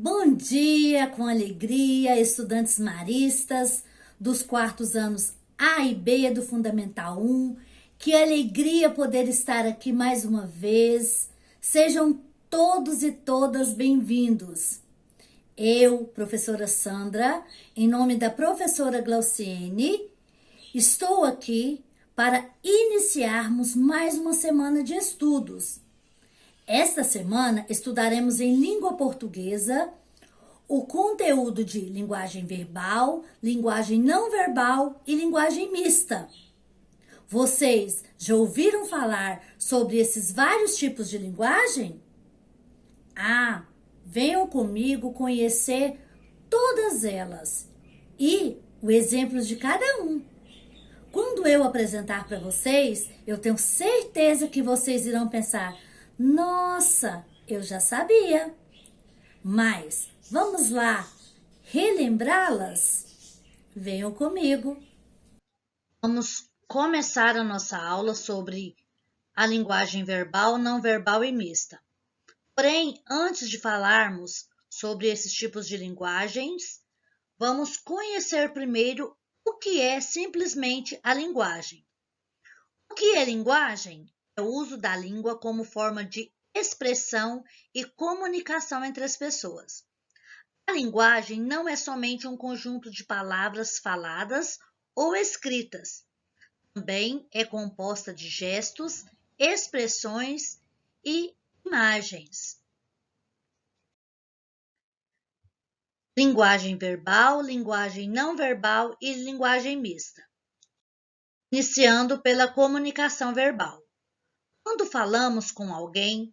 Bom dia, com alegria, estudantes maristas dos quartos anos A e B do Fundamental 1. Que alegria poder estar aqui mais uma vez. Sejam todos e todas bem-vindos. Eu, professora Sandra, em nome da professora Glauciene, estou aqui para iniciarmos mais uma semana de estudos. Esta semana estudaremos em língua portuguesa o conteúdo de linguagem verbal, linguagem não verbal e linguagem mista. Vocês já ouviram falar sobre esses vários tipos de linguagem? Venham comigo conhecer todas elas e os exemplos de cada um. Quando eu apresentar para vocês, eu tenho certeza que vocês irão pensar: nossa, eu já sabia. Mas vamos lá relembrá-las? Venham comigo. Vamos começar a nossa aula sobre a linguagem verbal, não verbal e mista. Porém, antes de falarmos sobre esses tipos de linguagens, vamos conhecer primeiro o que é simplesmente a linguagem. O que é linguagem? É o uso da língua como forma de expressão e comunicação entre as pessoas. A linguagem não é somente um conjunto de palavras faladas ou escritas. Também é composta de gestos, expressões e imagens. Linguagem verbal, linguagem não verbal e linguagem mista. Iniciando pela comunicação verbal. Quando falamos com alguém,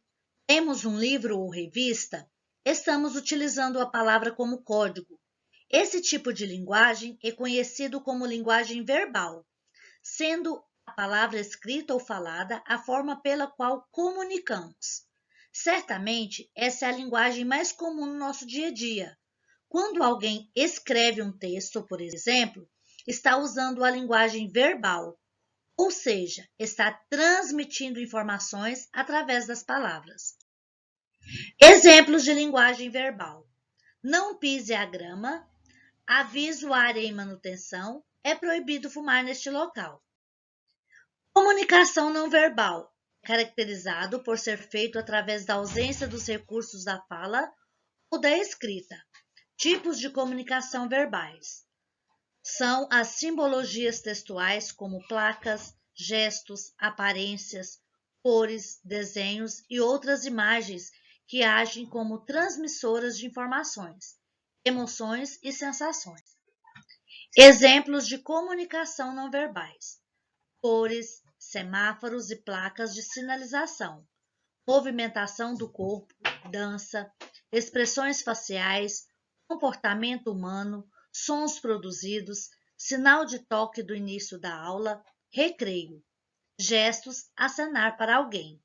lemos um livro ou revista, estamos utilizando a palavra como código. Esse tipo de linguagem é conhecido como linguagem verbal, sendo a palavra escrita ou falada a forma pela qual comunicamos. Certamente, essa é a linguagem mais comum no nosso dia a dia. Quando alguém escreve um texto, por exemplo, está usando a linguagem verbal, ou seja, está transmitindo informações através das palavras. Exemplos de linguagem verbal: não pise a grama, aviso área em manutenção, é proibido fumar neste local. Comunicação não verbal, caracterizado por ser feito através da ausência dos recursos da fala ou da escrita. Tipos de comunicação verbais são as simbologias textuais, como placas, gestos, aparências, cores, desenhos e outras imagens que agem como transmissoras de informações, emoções e sensações. Exemplos de comunicação não verbais: cores, semáforos e placas de sinalização, movimentação do corpo, dança, expressões faciais, comportamento humano, sons produzidos, sinal de toque do início da aula, recreio, gestos, acenar para alguém.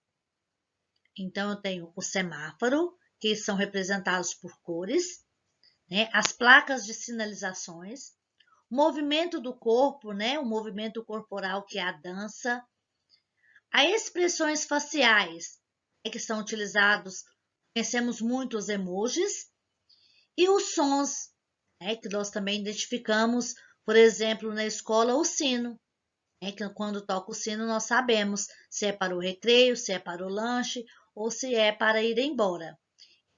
Então, eu tenho o semáforo, que são representados por cores, as placas de sinalizações, movimento do corpo, o movimento corporal, que é a dança, as expressões faciais, que são utilizados, conhecemos muito os emojis, e os sons, que nós também identificamos, por exemplo, na escola, o sino, que quando toca o sino nós sabemos se é para o recreio, se é para o lanche ou se é para ir embora.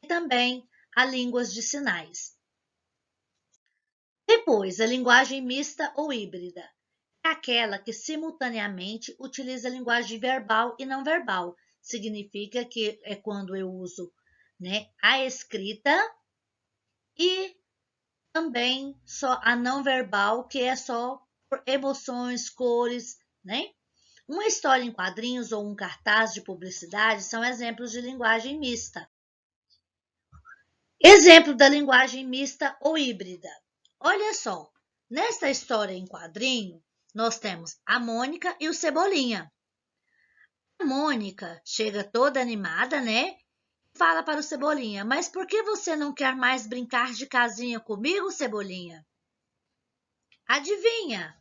E também há línguas de sinais. Depois, a linguagem mista ou híbrida é aquela que simultaneamente utiliza a linguagem verbal e não verbal. Significa que é quando eu uso a escrita e também só a não verbal, que é só por emoções, cores, Uma história em quadrinhos ou um cartaz de publicidade são exemplos de linguagem mista. Exemplo da linguagem mista ou híbrida. Olha só, nesta história em quadrinho, nós temos a Mônica e o Cebolinha. A Mônica chega toda animada, fala para o Cebolinha: mas por que você não quer mais brincar de casinha comigo, Cebolinha? Adivinha?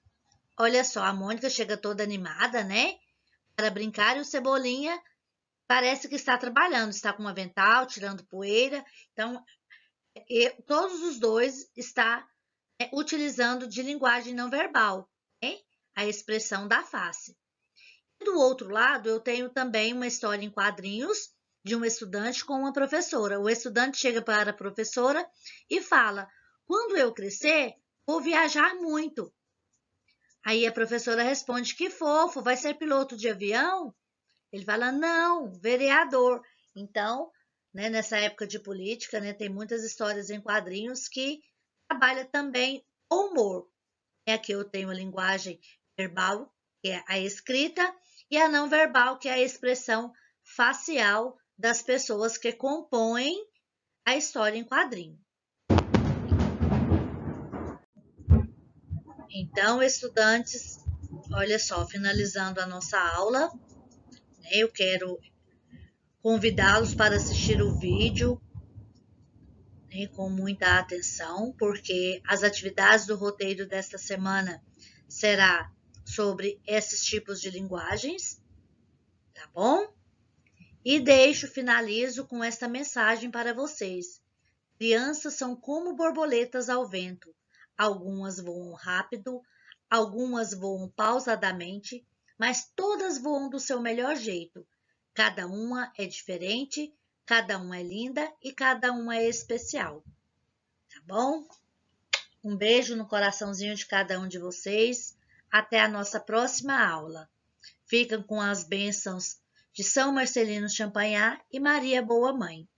Olha só, a Mônica chega toda animada, para brincar, e o Cebolinha parece que está trabalhando, está com um avental, tirando poeira. Então, todos os dois está utilizando de linguagem não verbal, né? A expressão da face. Do outro lado, eu tenho também uma história em quadrinhos de um estudante com uma professora. O estudante chega para a professora e fala: quando eu crescer, vou viajar muito. Aí a professora responde: que fofo, vai ser piloto de avião? Ele fala: não, vereador. Então, né, nessa época de política, né, tem muitas histórias em quadrinhos que trabalham também o humor. Aqui eu tenho a linguagem verbal, que é a escrita, e a não verbal, que é a expressão facial das pessoas que compõem a história em quadrinho. Então, estudantes, olha só, finalizando a nossa aula, né, eu quero convidá-los para assistir o vídeo, né, com muita atenção, porque as atividades do roteiro desta semana será sobre esses tipos de linguagens, tá bom? E finalizo com esta mensagem para vocês. Crianças são como borboletas ao vento. Algumas voam rápido, algumas voam pausadamente, mas todas voam do seu melhor jeito. Cada uma é diferente, cada uma é linda e cada uma é especial. Tá bom? Um beijo no coraçãozinho de cada um de vocês. Até a nossa próxima aula. Ficam com as bênçãos de São Marcelino Champagnat e Maria Boa Mãe.